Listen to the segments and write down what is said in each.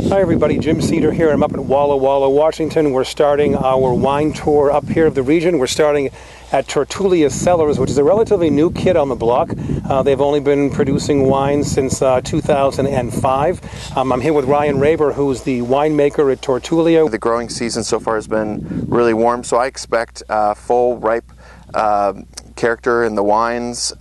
Hi everybody, Jim Cedar here. I'm up in Walla Walla, Washington. We're starting our wine tour up here of the region. We're starting at Tertulia Cellars, which is a relatively new kid on the block. They've only been producing wine since 2005. I'm here with Ryan Raber, who's the winemaker at Tertulia. The growing season so far has been really warm, so I expect full, ripe character in the wines.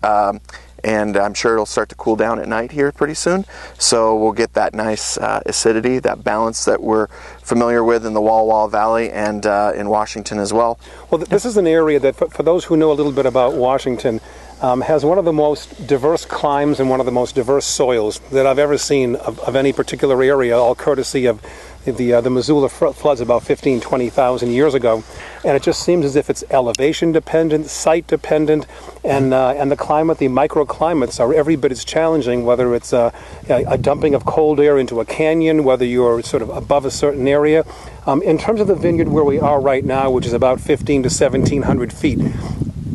And I'm sure it'll start to cool down at night here pretty soon. So we'll get that nice acidity, that balance that we're familiar with in the Walla Walla Valley and in Washington as well. Well, this is an area that, for those who know a little bit about Washington, has one of the most diverse climes and one of the most diverse soils that I've ever seen of any particular area, all courtesy of the Missoula floods about 20,000 years ago. And it just seems as if it's elevation dependent, site dependent, and the climate, the microclimates are every bit as challenging, whether it's a dumping of cold air into a canyon, whether you're sort of above a certain area. In terms of the vineyard where we are right now, which is about 1,500 to 1,700 feet,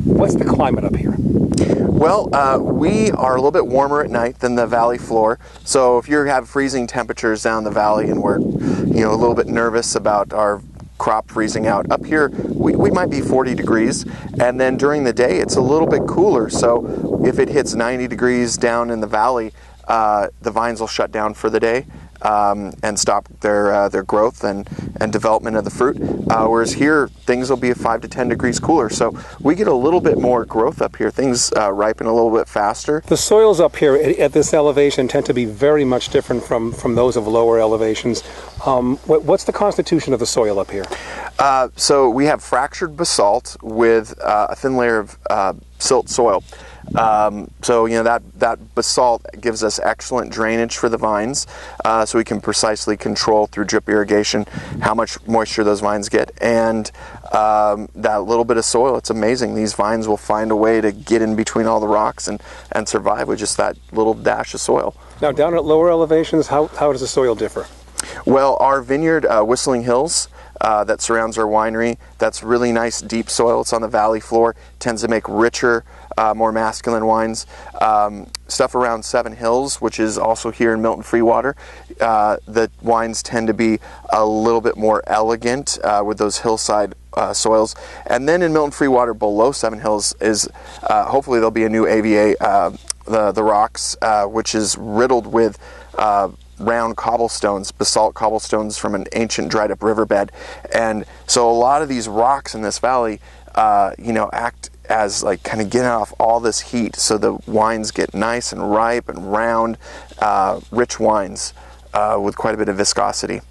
what's the climate up here? Well, we are a little bit warmer at night than the valley floor. So if you have freezing temperatures down the valley and we're, a little bit nervous about our crop freezing out, up here we might be 40 degrees, and then during the day it's a little bit cooler. So if it hits 90 degrees down in the valley, the vines will shut down for the day and stop their growth and development of the fruit. Whereas here, things will be 5 to 10 degrees cooler. So we get a little bit more growth up here. Things ripen a little bit faster. The soils up here at this elevation tend to be very much different from those of lower elevations. What's the constitution of the soil up here? So we have fractured basalt with a thin layer of silt soil. So that basalt gives us excellent drainage for the vines, so we can precisely control through drip irrigation how much moisture those vines get. And that little bit of soil, it's amazing. These vines will find a way to get in between all the rocks and survive with just that little dash of soil. Now down at lower elevations, how does the soil differ? Well, our vineyard, Whistling Hills, that surrounds our winery, that's really nice deep soil. It's on the valley floor, tends to make richer, more masculine wines. Stuff around Seven Hills, which is also here in Milton Freewater, the wines tend to be a little bit more elegant with those hillside soils. And then in Milton Freewater below Seven Hills is hopefully there'll be a new AVA, the rocks, which is riddled with round cobblestones, basalt cobblestones from an ancient dried up riverbed. And so a lot of these rocks in this valley act as like kind of getting off all this heat, so the wines get nice and ripe and round, rich wines with quite a bit of viscosity.